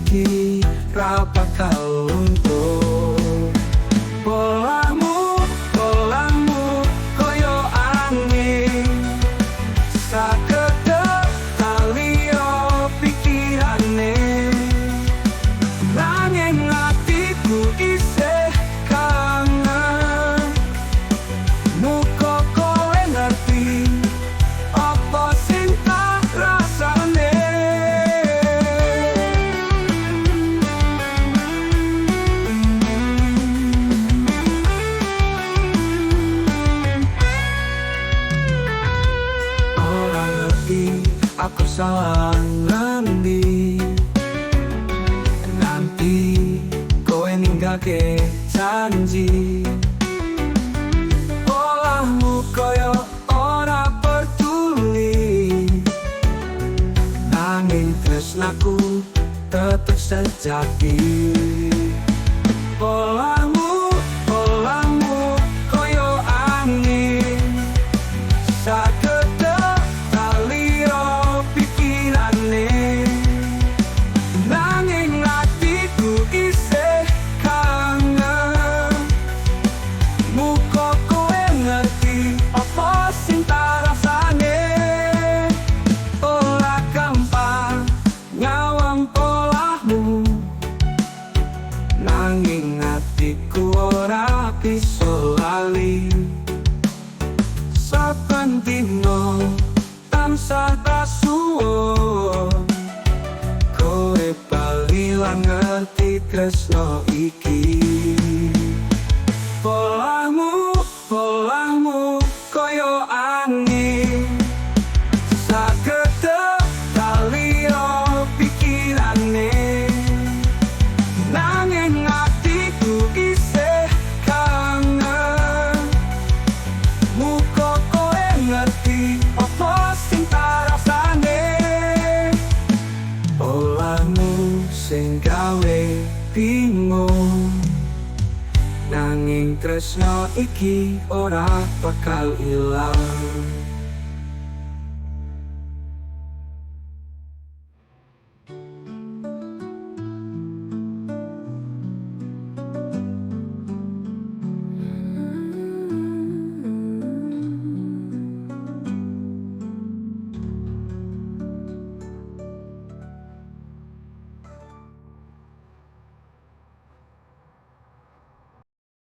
iki ra bakal luntur. Polamu koyo angin, sakedhep taliyo pikirane. Nanging atiku isih kangen, muga kowe ngerti apa sing tak rasane. Ora ngerti aku salah ngendi, nanti kowe ninggake janji. Polahmu koyo ora peduli, nanging tresnaku tetep sejati. Polahmu koyo angin, sakedhep taliyo pikirane. Nanging atiku isih kangen, muga kowe ngerti apa sing tak rasane. Ora gampang ngawang polahmu, nanging atiku ora bisa lali. Saben dino tansah tak suwun, kowe bali lan ngerti tresno iki. Polahmu koyo angin, sakedhep taliyo pikirane. Nanging atiku isih kangen, muga kowe ngerti apa sing tak rasane. Polahmu sing gawe bingung, nanging tresno iki ora bakal ilang.